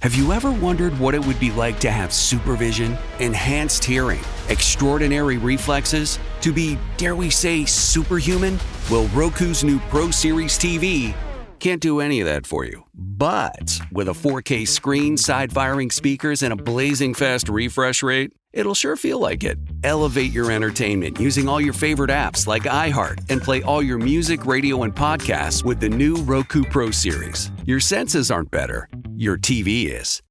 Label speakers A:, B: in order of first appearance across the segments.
A: Have you ever wondered what it would be like to have supervision, enhanced hearing, extraordinary reflexes, to be, dare we say, superhuman? Well, Roku's new Pro Series TV can't do any of that for you. But with a 4K screen, side-firing speakers, and a blazing fast refresh rate, it'll sure feel like it. Elevate your entertainment using all your favorite apps like iHeart and play all your music, radio, and podcasts with the new Roku Pro Series. Your senses aren't better. Your TV is.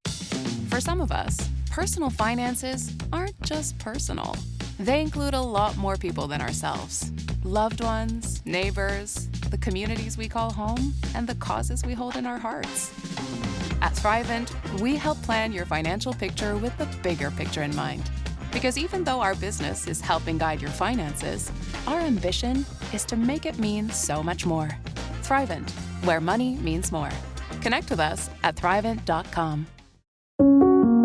B: For some of us, personal finances aren't just personal. They include a lot more people than ourselves. Loved ones, neighbors, the communities we call home, and the causes we hold in our hearts. At Thrivent, we help plan your financial picture with the bigger picture in mind. Because even though our business is helping guide your finances, our ambition is to make it mean so much more. Thrivent, where money means more. Connect with us at Thrivent.com.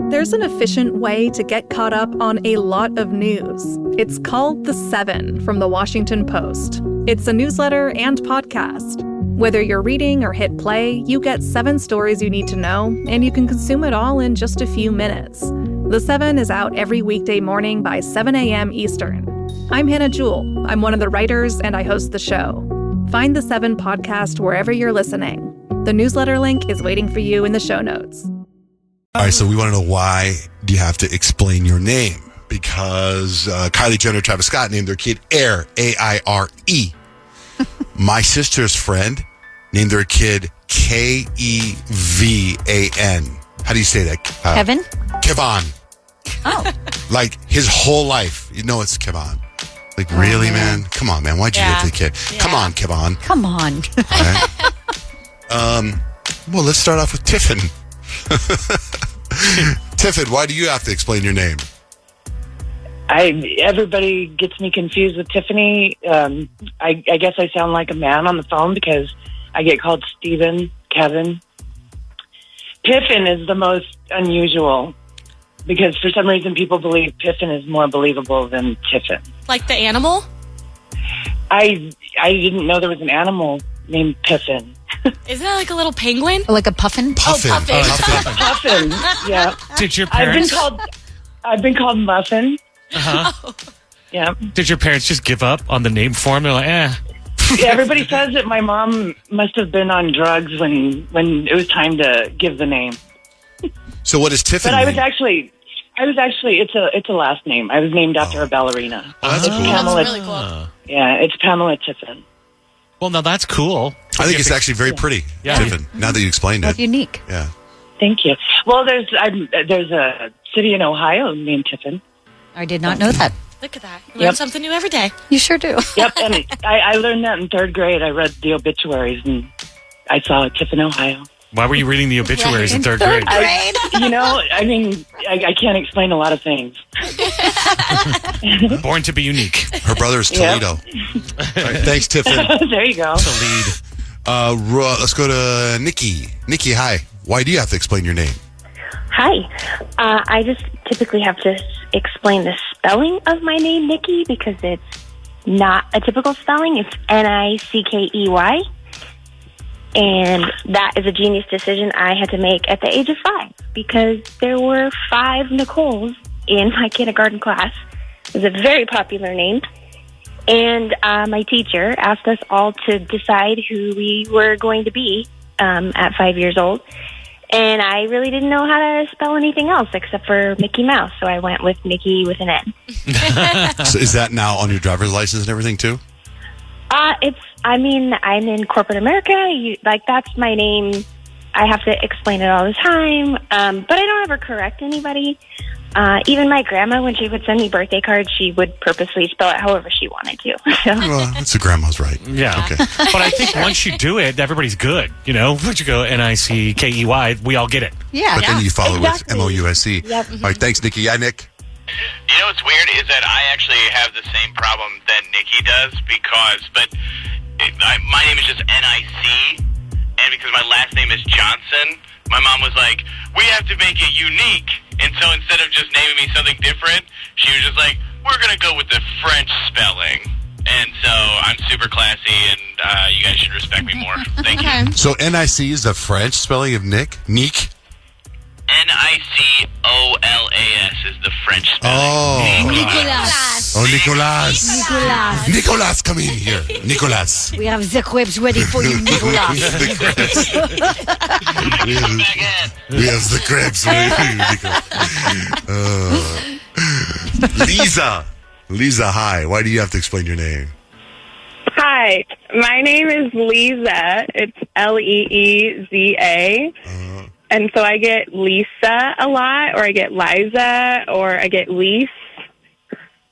C: There's an efficient way to get caught up on a lot of news. It's called The Seven from The Washington Post. It's a newsletter and podcast. Whether you're reading or hit play, you get 7 stories you need to know, and you can consume it all in just a few minutes. The Seven is out every weekday morning by 7 a.m. Eastern. I'm Hannah Jewell. I'm one of the writers, and I host the show. Find The Seven podcast wherever you're listening. The newsletter link is waiting for you in the show notes.
D: All right, so we want to know, why do you have to explain your name? Because Kylie Jenner, Travis Scott named their kid Aire, A-I-R-E. My sister's friend named their kid K-E-V-A-N. How do you say that?
E: Kevin?
D: Kevon.
E: Oh.
D: Like his whole life. You know it's Kevon. Like, really, man? Come on, man. Why'd you get the kid? Yeah. Come on, Kevon.
E: Come on.
D: All right. Well, let's start off with Tiffin. Tiffin, why do you have to explain your name?
F: Everybody gets me confused with Tiffany. I guess I sound like a man on the phone because I get called Stephen, Kevin. Piffin is the most unusual because for some reason people believe Piffin is more believable than Tiffin.
G: Like the animal?
F: I didn't know there was an animal named Piffin.
G: Isn't that like a little penguin?
E: Like a puffin?
D: Puffin.
G: Oh, Puffin.
F: Puffin, yeah.
H: Did your parents...
F: I've been called Muffin.
H: Uh-huh.
F: Yeah.
H: Did your parents just give up on the name form? They're like,
F: Yeah, everybody says that my mom must have been on drugs when it was time to give the name.
D: So what is Tiffin?
F: But I was actually it's a last name. I was named after a ballerina.
D: Oh, that's cool.
F: Pamela,
G: That's really cool.
F: Yeah, it's Pamela Tiffin.
H: well, now that's cool.
D: I think it's actually very pretty,
H: Yeah.
D: Tiffin, now that you explained
E: That's
D: it.
E: unique.
D: Yeah.
F: Thank you. Well, there's a city in Ohio named Tiffin.
E: I did not know that.
G: Look at that. You learn something new every day.
E: You sure do.
F: Yep, and I learned that in 3rd grade. I read the obituaries, and I saw Tiffin, Ohio.
H: Why were you reading the obituaries in 3rd grade?
F: I can't explain a lot of things.
H: Born to be unique.
D: Her brother is Toledo. All right, thanks, Tiffin.
F: There you go.
H: To lead.
D: Let's go to Nikki. Nikki, hi. Why do you have to explain your name?
I: Hi. I just typically have to explain the spelling of my name, Nikki, because it's not a typical spelling. It's Nickey. And that is a genius decision I had to make at the age of 5 because there were 5 Nicoles in my kindergarten class. It was a very popular name. And my teacher asked us all to decide who we were going to be at 5 years old. And I really didn't know how to spell anything else except for Mickey Mouse. So I went with Mickey with an N.
D: So is that now on your driver's license and everything too?
I: I'm in corporate America. That's my name. I have to explain it all the time. But I don't ever correct anybody. Even my grandma, when she would send me birthday cards, she would purposely spell it however she wanted to. So.
D: Well, that's the grandma's right.
H: Yeah.
D: Okay.
H: But I think once you do it, everybody's good. You know, once you go Nickey, we all get it.
E: Yeah.
D: But then you follow
I: exactly.
D: with MOUSC.
I: Yep.
D: All right, thanks, Nikki. Yeah, Nick?
J: You know what's weird is that I actually have the same problem that Nikki does my name is just Nick, and because my last name is Johnson, my mom was like, we have to make it unique. And so instead of just naming me something different, she was just like, we're going to go with the French spelling. And so I'm super classy, and you guys should respect me more. Thank you.
D: So NIC is the French spelling of Nick? Nick?
J: Nicolas is the French spelling.
D: Oh.
E: Nicolas.
D: Oh, Nicolas.
E: Nicolas.
D: Nicolas, come in here. Nicolas.
E: We have the crepes ready for you, Nicolas.
D: We have the crepes. Lisa, hi. Why do you have to explain your name?
K: Hi, my name is Lisa. It's Leeza. And so I get Lisa a lot, or I get Liza, or I get Lise,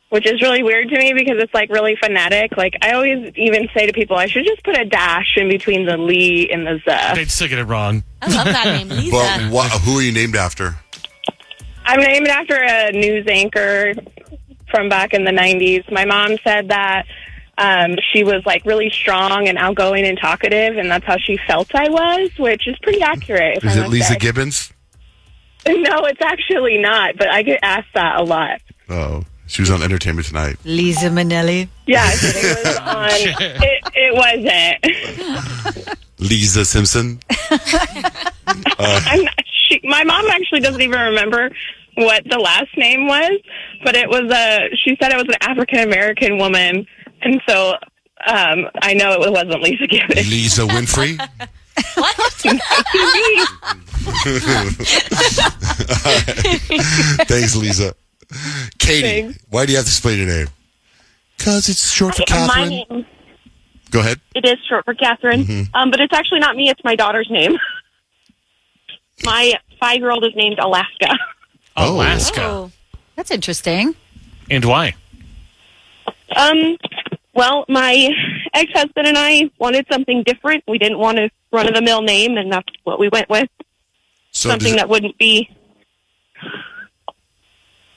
K: which is really weird to me because it's like really phonetic. Like I always even say to people, I should just put a dash in between the Lee and the Z.
H: They'd still get it wrong.
G: I love that name, Lisa.
D: But who are you named after?
K: I'm named after a news anchor from back in the 90s. My mom said that she was like really strong and outgoing and talkative, and that's how she felt I was, which is pretty accurate.
D: Is it Lisa Gibbons?
K: No, it's actually not, but I get asked that a lot.
D: Oh, she was on Entertainment Tonight.
E: Lisa Minnelli.
K: Yes, it was on. It wasn't.
D: Lisa Simpson.
K: My mom actually doesn't even remember what the last name was, but it was she said it was an African American woman. And so I know it wasn't Lisa Gibbons.
D: Lisa Winfrey? Thanks, Lisa. Katie,
K: Thanks.
D: why do you have to explain your name? Because it's short for Catherine.
L: My name,
D: Go ahead.
L: it is short for Catherine, but it's actually not me. It's my daughter's name. My 5-year-old is named Alaska.
H: Alaska.
E: Oh, that's interesting.
H: And why?
L: Well, my ex-husband and I wanted something different. We didn't want a run-of-the-mill name, and that's what we went with.
D: So
L: Something that wouldn't be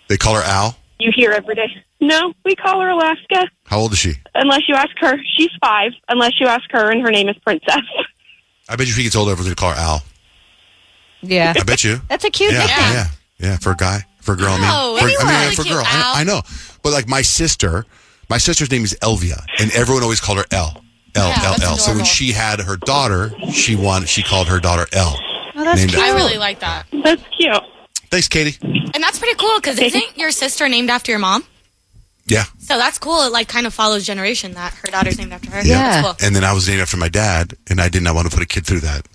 D: they call her Al?
L: you hear every day. No, we call her Alaska.
D: How old is she?
L: Unless you ask her. She's 5, unless you ask her, and her name is Princess.
D: I bet you if she gets older, we're going to call her Al.
E: Yeah.
D: I bet you.
E: That's a cute nickname.
D: Yeah, for a guy, for a girl.
G: No,
D: for
G: really
D: a
G: cute,
D: girl.
G: Al.
D: I know. But like my sister's name is Elvia, and everyone always called her L.
G: that's
D: So when
G: adorable.
D: she had her daughter, she called her daughter L.
E: Oh, that's
D: Named
E: cute.
G: I really like that.
L: That's cute.
D: Thanks, Katie.
G: And that's pretty cool because isn't your sister named after your mom?
D: Yeah.
G: So that's cool. It like kind of follows generation that her daughter's named after her.
E: Yeah.
G: That's cool.
D: And then I was named after my dad, and I did not want to put a kid through that.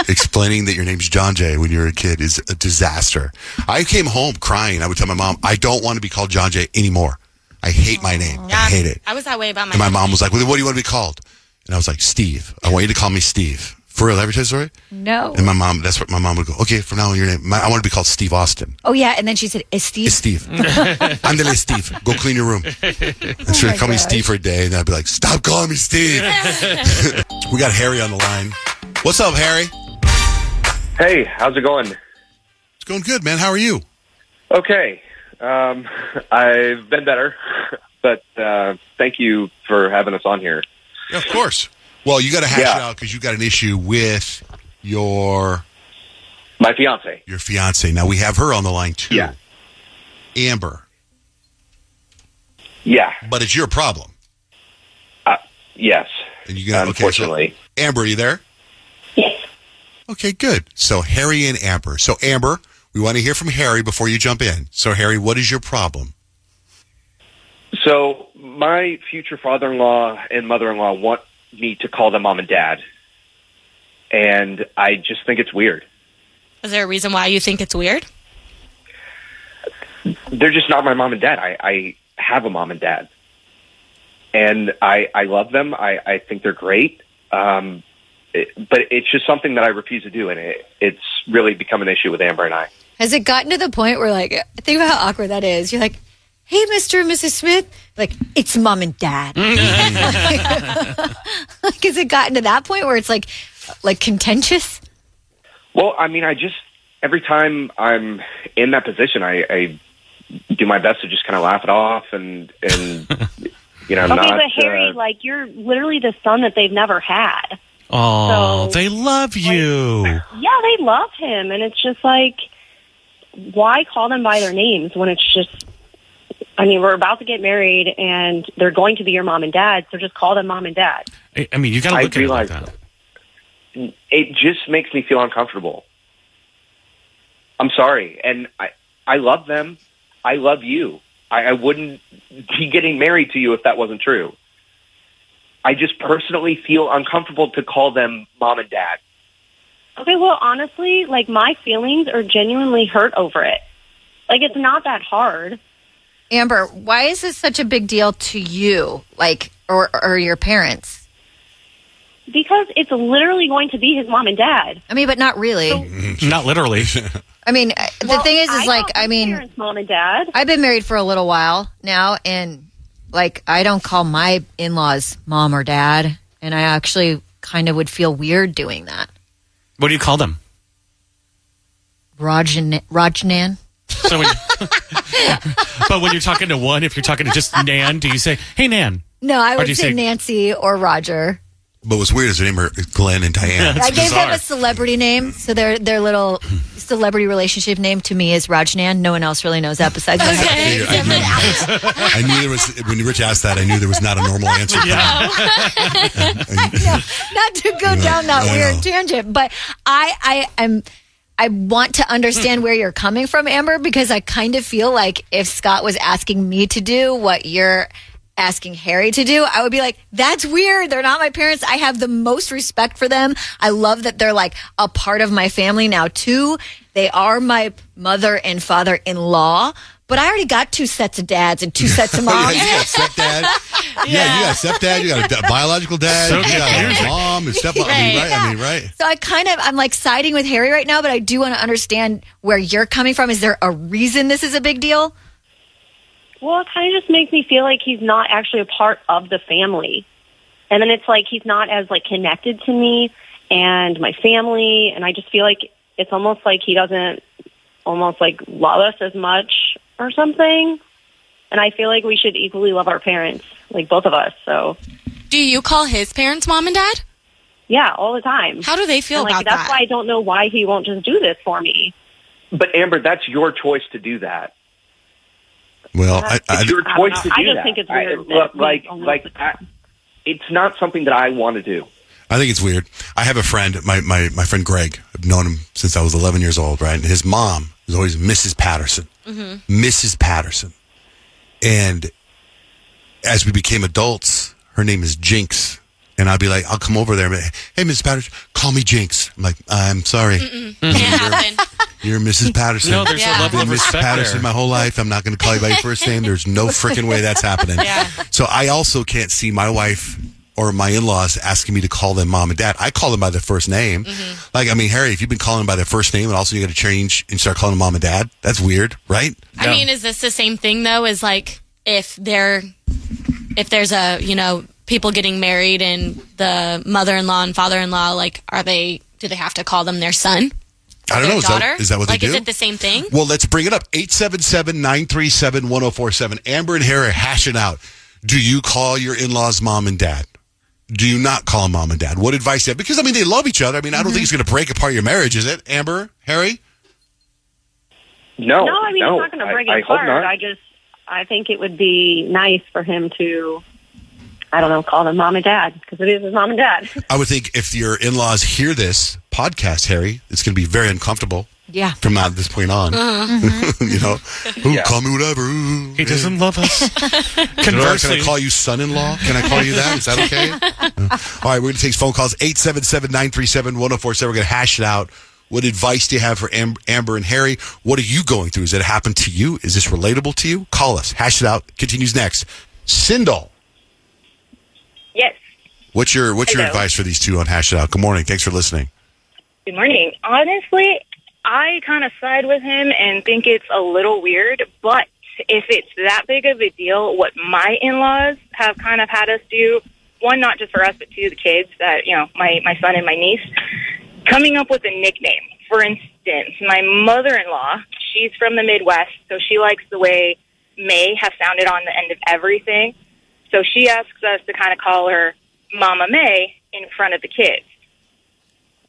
D: Explaining that your name's John Jay when you're a kid is a disaster. I came home crying. I would tell my mom, I don't want to be called John Jay anymore. I hate my name.
G: Yeah,
D: I hate it.
G: I was that way about my
D: And my mom was like, well, what do you want to be called? And I was like, Steve. I want you to call me Steve. For real, every time story?
E: No.
D: And that's what my mom would go, okay, from now on, your name, I want to be called Steve Austin.
E: Oh, yeah. And then she said, is Steve?
D: It's Steve. Andale, Steve. Go clean your room. And she would call me Steve for a day, and I'd be like, stop calling me Steve. We got Harry on the line. What's up, Harry?
M: Hey, how's it going?
D: It's going good, man. How are you?
M: Okay. I've been better, but thank you for having us on here.
D: Yeah, of course. Well, you got to hash it out because you got an issue with
M: my fiance.
D: Your fiance. Now we have her on the line too.
M: Yeah.
D: Amber.
M: Yeah.
D: But it's your problem.
M: Yes.
D: And you got
M: unfortunately.
D: Okay, so, Amber, are you there?
L: Yes.
D: Okay, good. So Harry and Amber. So Amber, we want to hear from Harry before you jump in. So Harry, what is your problem?
M: So my future father-in-law and mother-in-law want me to call them mom and dad. And I just think it's weird.
G: Is there a reason why you think it's weird?
M: They're just not my mom and dad. I have a mom and dad. And I love them. I think they're great. But it's just something that I refuse to do. And it's really become an issue with Amber and I.
E: Has it gotten to the point where, like, think about how awkward that is? You're like, hey, Mr. and Mrs. Smith. Like, it's mom and dad. Like, has it gotten to that point where it's, like contentious?
M: Well, I mean, every time I'm in that position, I do my best to just kind of laugh it off and you know,
L: Okay,
M: not...
L: but Harry, like, you're literally the son that they've never had.
H: Oh,
L: So,
H: they love you.
L: Yeah, they love him, and it's just like, why call them by their names when it's just... I mean, we're about to get married, and they're going to be your mom and dad, so just call them mom and dad.
H: I mean, you got to look at it like that.
M: It just makes me feel uncomfortable. I'm sorry. And I love them. I love you. I wouldn't be getting married to you if that wasn't true. I just personally feel uncomfortable to call them mom and dad.
L: Okay, well, honestly, like, my feelings are genuinely hurt over it. Like, it's not that hard.
E: Amber, why is this such a big deal to you, like, or your parents?
L: Because it's literally going to be his mom and dad.
E: I mean, but not really.
H: Not literally.
E: I mean, the thing is
L: parents, mom and dad.
E: I've been married for a little while now, and, like, I don't call my in-laws mom or dad, and I actually kind of would feel weird doing that.
H: What do you call them?
E: Rajnan.
H: So but when you're talking to one, if you're talking to just Nan, do you say, hey, Nan?
E: No, I
H: Or
E: would
H: do you
E: say Nancy or Roger.
D: But what's weird is their name are Glenn and Diane.
E: I gave them a celebrity name, so their little celebrity relationship name to me is Rajnan. No one else really knows that besides me.
D: I knew there was, when Rich asked that, I knew there was not a normal answer.
E: Not to go down that weird tangent, but I want to understand where you're coming from, Amber, because I kind of feel like if Scott was asking me to do what you're asking Harry to do, I would be like, that's weird. They're not my parents. I have the most respect for them. I love that they're like a part of my family now too. They are my mother and father-in-law, but I already got 2 sets of dads and 2 sets of moms.
D: You got stepdad. You got stepdad. You got a biological dad. You got a mom and stepmom. Right.
E: So I'm like siding with Harry right now, but I do want to understand where you're coming from. Is there a reason this is a big deal?
L: Well, it kind of just makes me feel like he's not actually a part of the family. And then it's like he's not as, like, connected to me and my family. And I just feel like it's almost like he doesn't almost, like, love us as much or something. And I feel like we should equally love our parents, like, both of us. So,
G: do you call his parents mom and dad?
L: Yeah, all the time.
G: How do they feel
L: about
G: that?
L: That's why I don't know why he won't just do this for me.
M: But, Amber, that's your choice to do that.
D: Well,
M: it's your choice to do that.
L: I just think it's weird.
M: It's not something that I want to do.
D: I think it's weird. I have a friend, my friend Greg. I've known him since I was 11 years old, right? And his mom is always Mrs. Patterson.
G: Mm-hmm.
D: Mrs. Patterson. And as we became adults, her name is Jinx. And I'd be like, I'll come over there and be like, hey, Mrs. Patterson, call me Jinx. I'm like, I'm sorry.
G: Can't happen.
D: You're Mrs. Patterson.
H: No, there's a level of
D: Mrs.
H: respect
D: Patterson
H: there.
D: my whole life. I'm not going to call you by your first name. There's no freaking way that's happening.
G: Yeah.
D: So I also can't see my wife or my in-laws asking me to call them mom and dad. I call them by their first name.
G: Mm-hmm.
D: Like, I mean, Harry, if you've been calling them by their first name and also you got to change and start calling them mom and dad, that's weird, right?
G: I mean, is this the same thing though? As like if there's a people getting married and the mother-in-law and father-in-law, like, do they have to call them their son?
D: I don't know.
G: Daughter?
D: Is that what they do?
G: Like, is it the same thing?
D: Well, let's bring it up. 877-937-1047. Amber and Harry are hashing out. Do you call your in-laws mom and dad? Do you not call them mom and dad? What advice do you have? Because, I mean, they love each other. I mean, I don't think it's going to break apart your marriage, is it? Amber? Harry?
M: No,
L: I mean, it's not going to break it
M: hope
L: apart.
M: not.
L: I think it would be nice for him to, I don't know, call them mom and dad, because it is his mom and dad.
D: I would think if your in-laws hear this podcast, Harry, it's going to be very uncomfortable.
E: Yeah.
D: From this point on. Call me whatever.
H: He doesn't love us.
D: Conversely. Can I call you son-in-law? Can I call you that? Is that okay? All right, we're going to take phone calls. 877-937-1047. We're going to hash it out. What advice do you have for Amber and Harry? What are you going through? Has it happened to you? Is this relatable to you? Call us. Hash it out. Continues next. Sindel.
N: Yes.
D: What's your
N: Hello.
D: advice for these two on Hash It Out? Good morning. Thanks for listening.
N: Good morning. Honestly, I kind of side with him and think it's a little weird, but if it's that big of a deal, what my in-laws have kind of had us do, one, not just for us, but two, the kids, that, my son and my niece, coming up with a nickname. For instance, my mother-in-law, she's from the Midwest, so she likes the way May have sounded on the end of everything. So she asks us to kind of call her Mama May in front of the kids.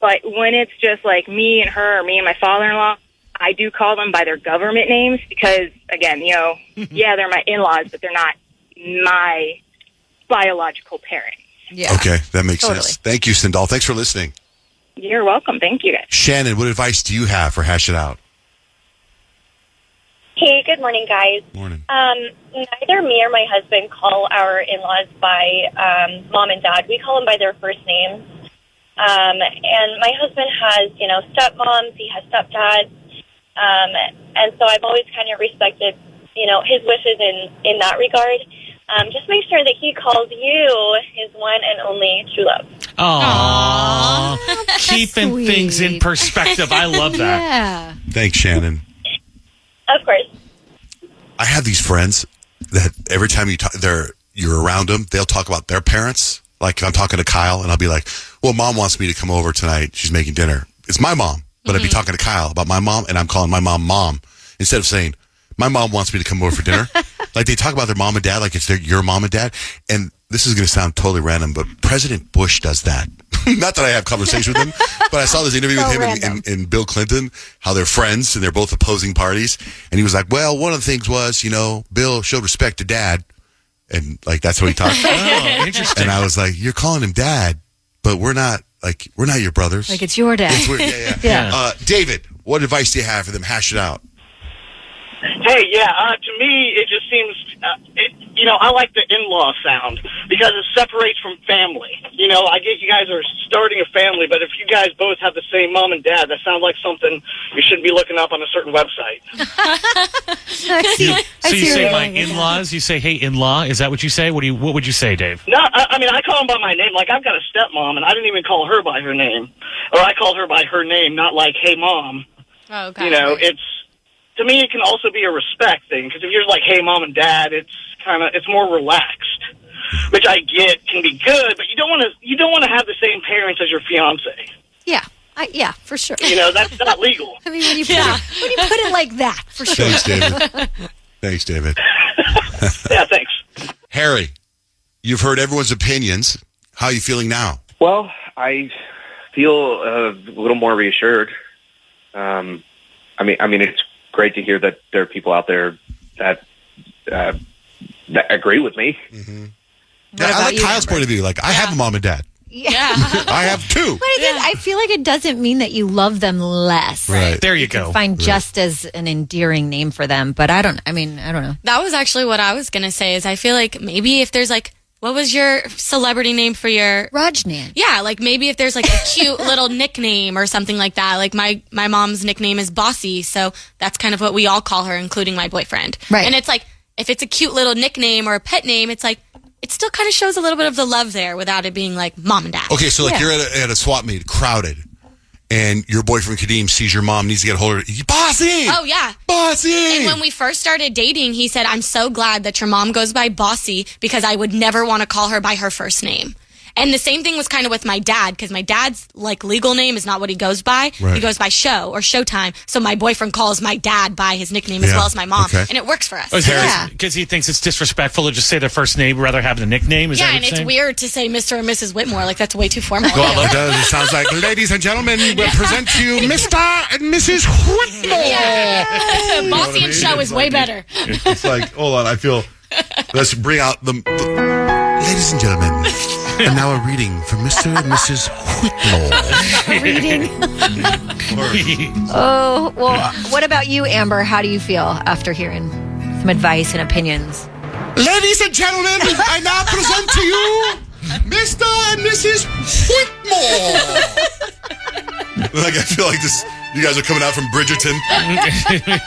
N: But when it's just like me and her or me and my father-in-law, I do call them by their government names because, again, they're my in-laws, but they're not my biological parents.
E: Yeah.
D: Okay, that makes sense. Thank you, Sindel. Thanks for listening.
N: You're welcome. Thank you, guys.
D: Shannon, what advice do you have for Hash It Out?
I: good morning, guys.
D: Morning.
I: Neither me or my husband call our in-laws by mom and dad. We call them by their first names. And my husband has, stepmoms. He has stepdads. And so I've always kind of respected, his wishes in that regard. Just make sure that he calls you his one and only true love.
H: Aww. Keeping things in perspective. I love that.
E: Yeah.
D: Thanks, Shannon.
I: Of course.
D: I have these friends that every time you're around them, they'll talk about their parents. Like, I'm talking to Kyle, and I'll be like, well, Mom wants me to come over tonight. She's making dinner. It's my mom. But I'd be talking to Kyle about my mom, and I'm calling my mom Mom instead of saying, my mom wants me to come over for dinner. Like, they talk about their mom and dad like it's your mom and dad. And this is going to sound totally random, but President Bush does that. Not that I have conversation with him, but I saw this interview with him and Bill Clinton, how they're friends and they're both opposing parties. And he was like, well, one of the things was, Bill showed respect to dad. And like, that's how he talked.
H: Oh, interesting.
D: And I was like, you're calling him dad, but we're not your brothers.
E: Like, it's your dad.
D: It's weird. Yeah. David, what advice do you have for them? Hash it out.
O: Hey, to me, it just seems, I like the in-law sound because it separates from family. I get you guys are starting a family, but if you guys both have the same mom and dad, that sounds like something you shouldn't be looking up on a certain website.
H: So you say my in-laws? You say, hey, in-law? Is that what you say? What would you say, Dave?
O: No, I call them by my name. Like, I've got a stepmom, and I didn't even call her by her name. Or I called her by her name, not like, hey, Mom.
G: Oh, okay.
O: To me, it can also be a respect thing, because if you're like, hey, Mom and Dad, it's more relaxed, which I get can be good, but you don't want to have the same parents as your fiance.
E: Yeah. Yeah, for sure.
O: That's not legal.
E: I mean, when you put it like that, for sure.
D: Thanks, David.
O: Yeah, thanks.
D: Harry, you've heard everyone's opinions. How are you feeling now?
M: Well, I feel a little more reassured. I mean, it's great to hear that there are people out there that agree with me.
D: Mm-hmm. Yeah, I like Kyle's point of view. Like, I have a mom and dad.
E: Yeah.
D: I have two.
E: But I feel like it doesn't mean that you love them less.
D: Right.
H: There you go.
E: Find just as an endearing name for them. But I don't know.
G: That was actually what I was going to say is I feel like maybe if there's like, what was your celebrity name for your...
E: Rajnan.
G: Yeah, like maybe if there's like a cute little nickname or something like that. Like my mom's nickname is Bossy, so that's kind of what we all call her, including my boyfriend.
E: Right.
G: And it's like, if it's a cute little nickname or a pet name, it's like, it still kind of shows a little bit of the love there without it being like mom and dad.
D: Okay, so like you're at a swap meet, crowded, and your boyfriend Kadeem sees your mom, needs to get a hold of her. Bossy!
G: Oh, yeah.
D: Bossy!
G: And when we first started dating, he said, I'm so glad that your mom goes by Bossy because I would never want to call her by her first name. And the same thing was kind of with my dad, because my dad's like legal name is not what he goes by.
D: Right.
G: He goes by Show or Showtime. So my boyfriend calls my dad by his nickname as well as my mom.
D: Okay.
G: And it works for us.
H: Because he thinks it's disrespectful to just say their first name rather have the nickname? Is that
G: Yeah,
H: what
G: and
H: you're
G: it's
H: saying?
G: weird to say Mr. or Mrs. Whitmore. Like, that's way too formal.
D: Well, it does. It sounds like, ladies and gentlemen, we'll present to you Mr. and Mrs. Whitmore.
G: Yeah. Bossy and Show is way better.
D: It's like, hold on, I feel... Let's bring out the ladies and gentlemen. And now a reading from Mr. and Mrs. Whitmore.
E: Reading. Oh, well, what about you, Amber? How do you feel after hearing some advice and opinions?
D: Ladies and gentlemen, I now present to you Mr. and Mrs. Whitmore. Like, I feel like this. You guys are coming out from Bridgerton.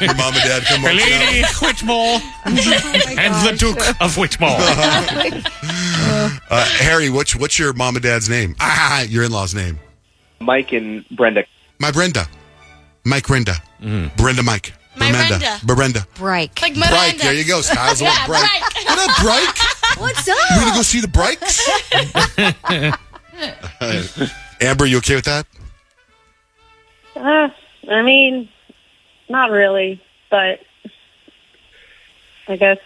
D: Your mom and dad come over.
H: Lady Whitmore and the Duke of Whitmore.
D: Harry, what's your mom and dad's name? Your in-law's name.
M: Mike and Brenda.
D: My Brenda. Mike Brenda. Brenda Mike.
G: My
D: Brenda.
E: Brike.
G: Like Miranda.
D: Brike, there you go. Styles
G: Yeah,
D: Brike.
G: Brike.
D: What up, Brike?
E: What's up?
D: You gonna go see the Brikes? Amber, you okay with that?
L: I mean, not really, but I guess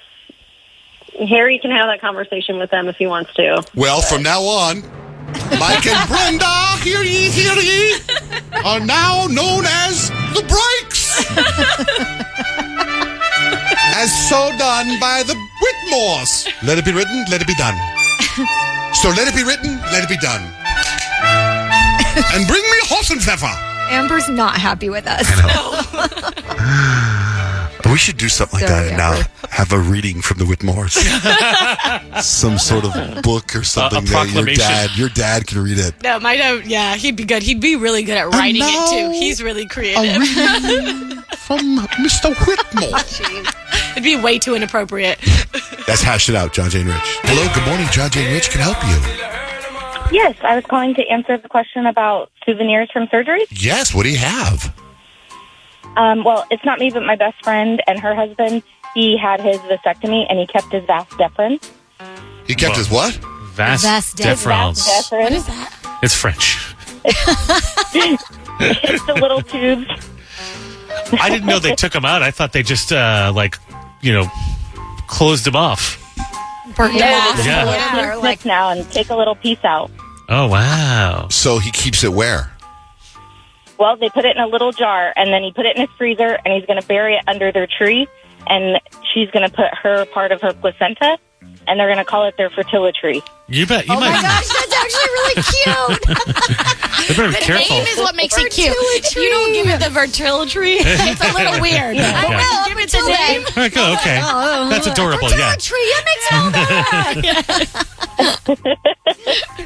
L: Harry can have that conversation with them if he wants to.
D: Well, from now on, Mike and Brenda, hear ye, are now known as the Brikes. As so done by the Whitmores. Let it be written, let it be done. So let it be written, let it be done. And bring me horse and pfeffer.
E: Amber's not happy with us.
D: Are We should do something like that now. Have a reading from the Whitmores. Some sort of book or something that your dad can read it.
G: No, my dad, yeah, he'd be good. He'd be really good at writing it, too. He's really creative.
D: From Mr. Whitmore.
G: It'd be way too inappropriate.
D: That's Hash It Out, John, Jay, and Rich. Hello, good morning. John, Jay, and Rich can help you.
I: Yes, I was calling to answer the question about souvenirs from surgery.
D: Yes, what do you have?
I: Well, it's not me, but my best friend and her husband. He had his vasectomy, and he kept his vas deferens.
D: He kept his what?
H: Vas deferens.
I: What is that?
H: It's French.
I: It's the little tubes.
H: I didn't know they took them out. I thought they just, closed them off.
I: Yeah. Like now and take a little piece out.
H: Oh, wow.
D: So he keeps it where?
I: Well, they put it in a little jar, and then he put it in his freezer, and he's going to bury it under their tree, and she's going to put her part of her placenta, and they're going to call it their fertility.
H: You bet.
E: My gosh, that's actually really cute.
H: They better be
G: The
H: careful.
G: name is what makes it cute. If you don't give it the fertility, it's a little weird.
E: I will.
G: Give it the name.
H: Okay. That's adorable, yeah.
E: Tree, that makes all that.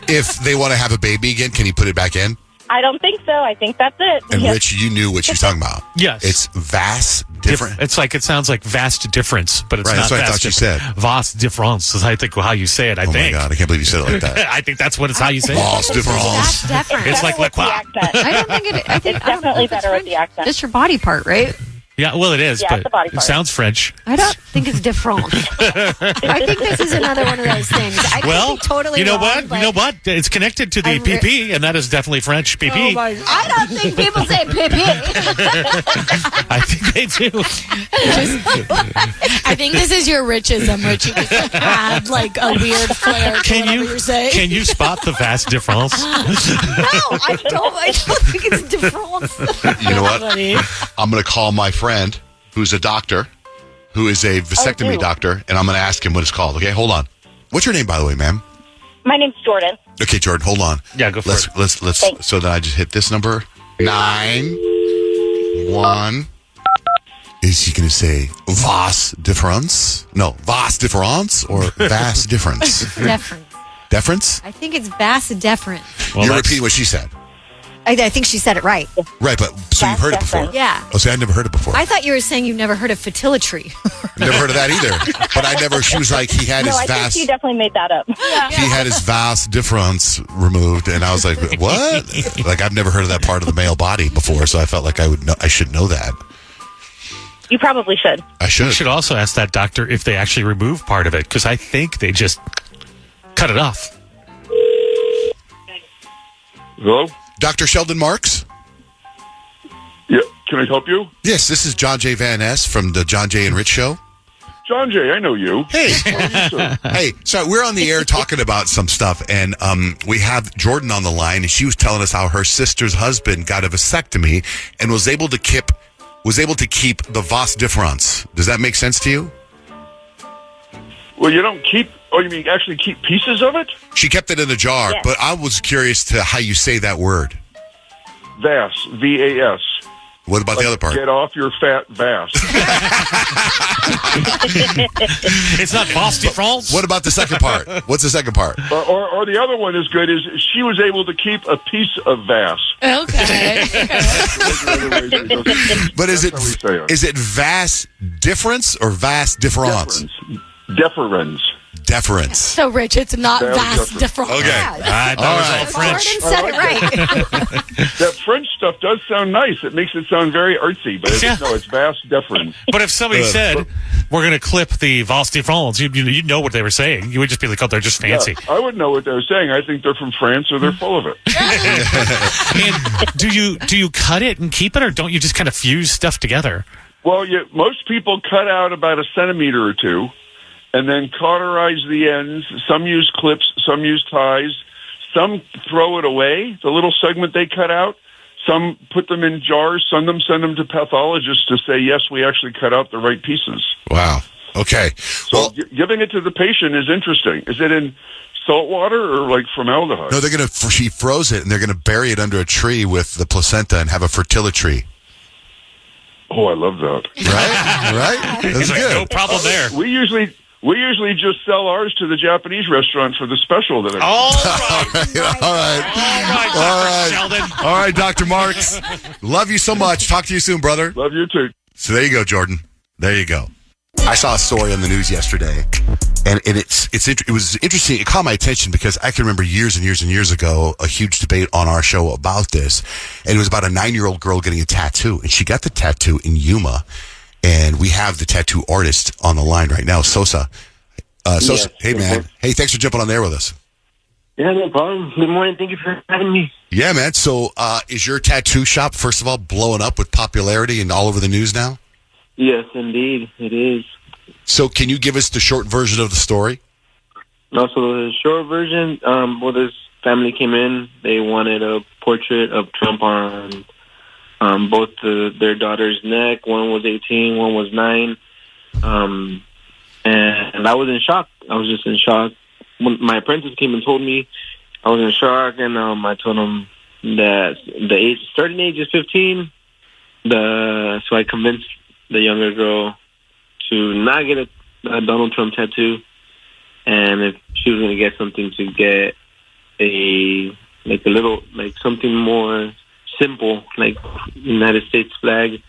D: If they want to have a baby again, can he put it back in?
I: I don't think so. I think that's it.
D: And Rich, you knew what she's talking about.
H: Yes.
D: It's vas different.
H: It sounds like vast difference, but it's
D: Right,
H: not.
D: that's what I thought you said.
H: Vas difference is I think how you say it. I
D: Oh
H: think.
D: my God, I can't believe you said it like that.
H: I think that's what it's how you say it.
D: Vas difference.
H: It's like
I: with the
H: quoi.
I: accent.
E: I don't think it. I think
I: It's definitely better with the accent.
E: Just your body part, right?
H: Yeah, well, it is,
I: Yeah, it's the
H: but
I: body
H: it
I: part.
H: sounds French.
E: I don't think it's different. I think this is another one of those things. I
H: Well,
E: could be totally
H: you know
E: wrong,
H: what?
E: but
H: You know what? It's connected to the
E: I'm re-
H: PP, and that is definitely French. PP.
E: I don't think people say pee-pee.
H: I think they do.
G: I think this is your Richism, Rich. You just add like a weird flair to
H: Can
G: whatever
H: you
G: you're saying.
H: can you spot the vast difference?
E: No, I don't think it's different.
D: You know what? I'm going to call my friend, who's a doctor, who is a vasectomy doctor, and I'm going to ask him what it's called. Okay, hold on. What's your name, by the way, ma'am?
I: My name's Jordan.
D: Okay, Jordan, hold on.
H: Yeah, go for it.
D: Let's.
I: Thanks.
D: So then I just hit this number 9-1. Is he going to say vas difference? No, vas difference or vas difference?
E: Deference.
D: Deference?
E: I think it's vas deferent.
H: Well,
D: You're
H: that's-
D: repeating what she said.
E: I think she said it right.
D: Right, but so you've heard it before?
E: Yeah.
D: Oh, see, I'd never heard it before.
E: I thought you were saying you've never heard of fertility.
D: Never heard of that either. But she was like, he had
I: No,
D: his
I: I think
D: vas.
I: you definitely made that up.
D: He had his vas difference removed, and I was like, "What?" Like I've never heard of that part of the male body before, so I felt like I should know that.
I: You probably should.
D: I
H: You
D: should.
H: should also ask that doctor if they actually remove part of it, because I think they just cut it off.
P: Hello?
D: Dr. Sheldon Marks?
P: Yeah, can I help you?
D: Yes, this is John J. Van Ness from the John J. and Rich Show.
P: John Jay, I know you.
D: Hey. Hey, so we're on the air talking about some stuff, and we have Jordan on the line, and she was telling us how her sister's husband got a vasectomy and was able to keep the vas difference. Does that make sense to you?
P: Well, you don't keep... Oh, you mean actually keep pieces of it?
D: She kept it in a jar,
I: Yes.
D: but I was curious to how you say that word.
P: Vas. V-A-S.
D: What about the other part?
P: Get off your fat vas.
H: It's not vas de France.
D: What about the second part? What's the second part?
P: or the other one is good, is she was able to keep a piece of vas.
G: Okay.
D: But is
P: That's how we say it.
D: it vas difference or vas difference?
P: Deferens.
D: Deference.
G: So, Rich, it's not
P: That was
G: vast
P: different.
G: different.
D: Okay.
H: That was all French.
E: Jordan said it right.
P: That French stuff does sound nice. It makes it sound very artsy, but
H: Yeah.
P: no, it's vas deferens.
H: But if somebody said, we're going to clip the vas de France, you'd know what they were saying. You would just be like, oh, they're just fancy.
P: Yeah, I would know what they're saying. I think they're from France or they're full of it.
H: And do you cut it and keep it, or don't you just kind of fuse stuff together?
P: Well, most people cut out about a centimeter or two and then cauterize the ends. Some use clips, some use ties. Some throw it away, the little segment they cut out. Some put them in jars, send them to pathologists to say, yes, we actually cut out the right pieces.
D: Wow. Okay.
P: So giving it to the patient is interesting. Is it in salt water or like formaldehyde?
D: No, she froze it and they're going to bury it under a tree with the placenta and have a fertility tree.
P: Oh, I love that.
D: Right? That's
H: He's like,
D: good.
H: no problem there.
P: We usually just sell ours to the Japanese restaurant for the special that I.
H: All right.
D: All right.
H: Sheldon.
D: All right, Dr. Marks. Love you so much. Talk to you soon, brother.
P: Love you too.
D: So there you go, Jordan. There you go. I saw a story on the news yesterday, and it was interesting. It caught my attention because I can remember years and years and years ago a huge debate on our show about this, and it was about a 9-year-old girl getting a tattoo, and she got the tattoo in Yuma, and we have the tattoo artist on the line right now, Sosa. Sosa, hey man, hey, thanks for jumping on there with us.
Q: Yeah, no problem. Good morning. Thank you for having me.
D: Yeah, man. So, is your tattoo shop, first of all, blowing up with popularity and all over the news now?
Q: Yes, indeed, it is.
D: So, can you give us the short version of the story?
Q: No, so the short version, this family came in. They wanted a portrait of Trump on both their daughter's neck. One was 18, one was 9. And I was in shock. I was just in shock. When my apprentice came and told me, I was in shock, and I told him that the starting age is 15. So I convinced the younger girl to not get a Donald Trump tattoo, and if she was going to get something, to get something more simple, like United States flag.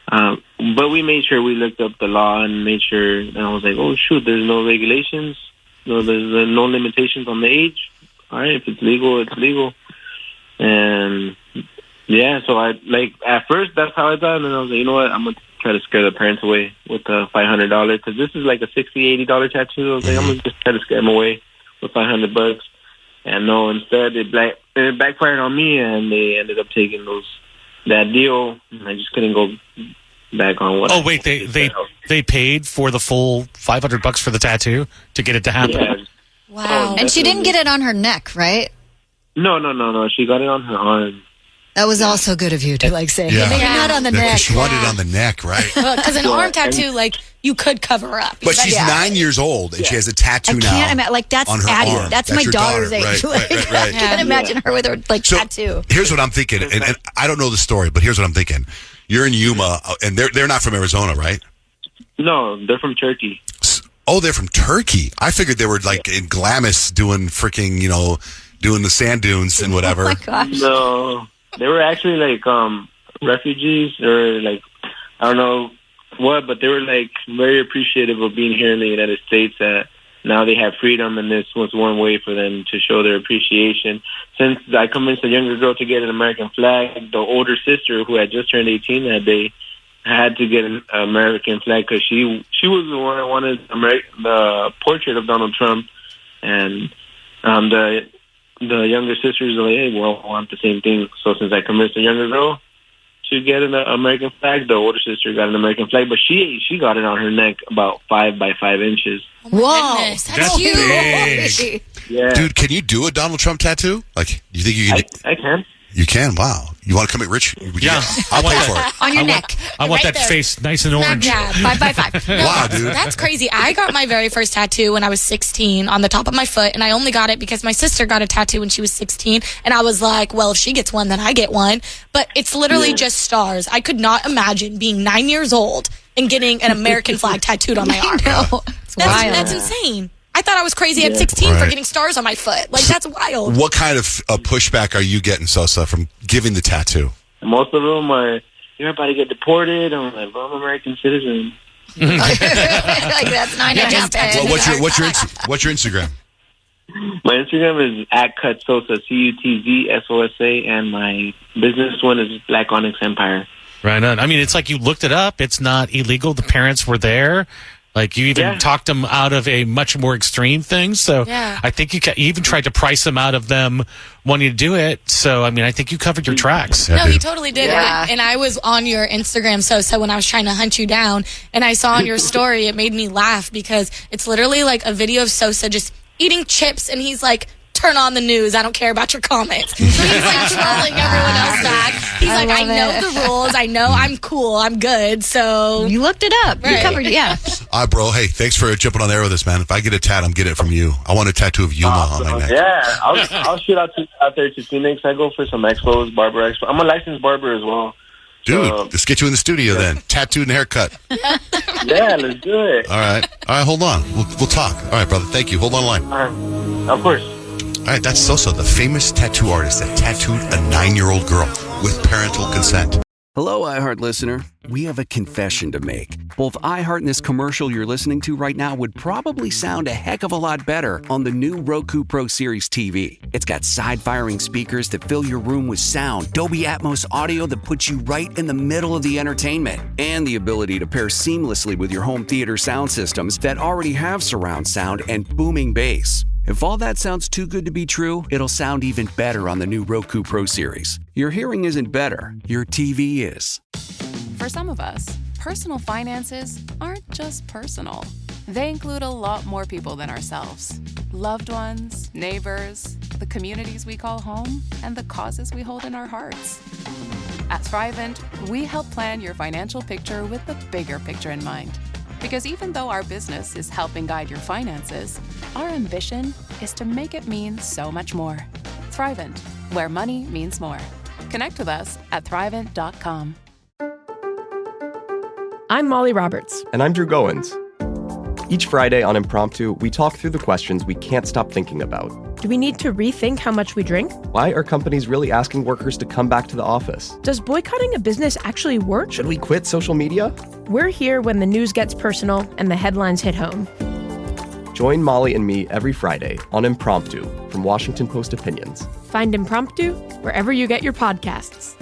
Q: But we made sure we looked up the law and made sure, and I was like, oh shoot, there's no regulations. No, there's no limitations on the age. All right, if it's legal, it's legal. And yeah, so at first that's how I thought, and then I was like, you know what, I'm gonna try to scare the parents away with the $500 because this is like a $60-$80 tattoo. I was like, I'm gonna just try to scare them away with $500. And no, instead it backfired on me, and they ended up taking that deal, and I just couldn't go back on what.
H: Oh wait, they paid for the full $500 for the tattoo to get it to happen.
Q: Yeah.
E: Wow. And she didn't get it on her neck, right?
Q: No. She got it on her arm.
E: That was also good of you to say,
D: Yeah.
E: maybe not on the neck.
D: She wanted it on the neck, right?
G: Because an arm tattoo, you could cover up.
D: But she's 9 years old, and she has a tattoo
E: I
D: now.
E: can't imagine. That's
D: on her
E: Addie.
D: arm.
E: That's my
D: your
E: daughter's
D: daughter.
E: age.
D: Right.
E: I can't imagine her with her tattoo.
D: Here's what I'm thinking, and I don't know the story, but here's what I'm thinking. You're in Yuma, and they're not from Arizona, right?
Q: No, they're from Turkey.
D: Oh, they're from Turkey. I figured they were in Glamis doing freaking, doing the sand dunes and whatever.
E: Oh my gosh.
Q: No, they were actually refugees, or I don't know what, but they were very appreciative of being here in the United States. That now they have freedom, and this was one way for them to show their appreciation. Since I convinced the younger girl to get an American flag, the older sister, who had just turned 18 that day, had to get an American flag because she was the one that wanted the portrait of Donald Trump, and the younger sisters were like, hey, well, I want the same thing. So since I convinced the younger girl to get an American flag, the older sister got an American flag, but she got it on her neck about 5 by 5 inches.
E: Whoa,
G: that's huge.
E: Big.
Q: Yeah,
D: dude, can you do a Donald Trump tattoo? You think you can?
Q: I can.
D: You can? Wow. You want to come at Rich?
H: Yeah.
D: I'll pay for it.
E: On your neck.
H: I want
G: Right
H: that
G: there.
H: face nice and orange.
G: Yeah, 5 by 5. No,
D: Wow, dude.
G: That's crazy. I got my very first tattoo when I was 16 on the top of my foot, and I only got it because my sister got a tattoo when she was 16, and I was like, well, if she gets one, then I get one. But it's literally just stars. I could not imagine being 9 years old and getting an American flag tattooed on my arm.
E: No,
G: That's insane. I thought I was crazy at 16 for getting stars on my foot. That's wild.
D: What kind of pushback are you getting, Sosa, from giving the tattoo?
Q: Most of them are, you're about to get deported. I'm like, well, I'm an American citizen.
E: That's 9 and a half.
D: Well, what's your Instagram?
Q: My Instagram is @CutSosa, CUTZSOSA, and my business one is Black Onyx Empire.
H: Right on. I mean, it's like you looked it up. It's not illegal. The parents were there. You even talked them out of a much more extreme thing. So I think you even tried to price them out of them wanting to do it. So, I mean, I think you covered your tracks.
G: No, he totally did.
E: Yeah.
G: And I was on your Instagram, so when I was trying to hunt you down, and I saw on your story, it made me laugh because it's literally a video of Sosa just eating chips, and he's like, turn on the news. I don't care about your comments. So he's trolling everyone else back. He's I know the rules. I know I'm cool. I'm good. So
E: you looked it up.
G: Right.
E: You covered it. Yeah.
D: Bro, hey, thanks for jumping on there with us, man. If I get a tat, I'm getting it from you. I want a tattoo of Yuma on my neck.
Q: Yeah, I'll shoot out there to Phoenix. I go for some expos, barber expo. I'm a licensed barber as well.
D: Dude,
Q: So-
D: let's get you in the studio then. Tattooed and haircut.
Q: Yeah, let's do it.
D: All right, hold on. We'll talk. All right, brother. Thank you. Hold on the line.
Q: Of course.
D: All right, that's Soso, the famous tattoo artist that tattooed a 9-year-old girl with parental consent.
A: Hello, iHeart listener. We have a confession to make. Both iHeart and this commercial you're listening to right now would probably sound a heck of a lot better on the new Roku Pro Series TV. It's got side-firing speakers that fill your room with sound, Dolby Atmos audio that puts you right in the middle of the entertainment, and the ability to pair seamlessly with your home theater sound systems that already have surround sound and booming bass. If all that sounds too good to be true, it'll sound even better on the new Roku Pro Series. Your hearing isn't better, your TV is.
B: For some of us, personal finances aren't just personal. They include a lot more people than ourselves. Loved ones, neighbors, the communities we call home, and the causes we hold in our hearts. At Thrivent, we help plan your financial picture with the bigger picture in mind. Because even though our business is helping guide your finances, our ambition is to make it mean so much more. Thrivent, where money means more. Connect with us at Thrivent.com.
R: I'm Molly Roberts.
S: And I'm Drew Goins. Each Friday on Impromptu, we talk through the questions we can't stop thinking about.
R: Do we need to rethink how much we drink?
S: Why are companies really asking workers to come back to the office?
R: Does boycotting a business actually work?
S: Should we quit social media?
R: We're here when the news gets personal and the headlines hit home.
S: Join Molly and me every Friday on Impromptu from Washington Post Opinions.
R: Find Impromptu wherever you get your podcasts.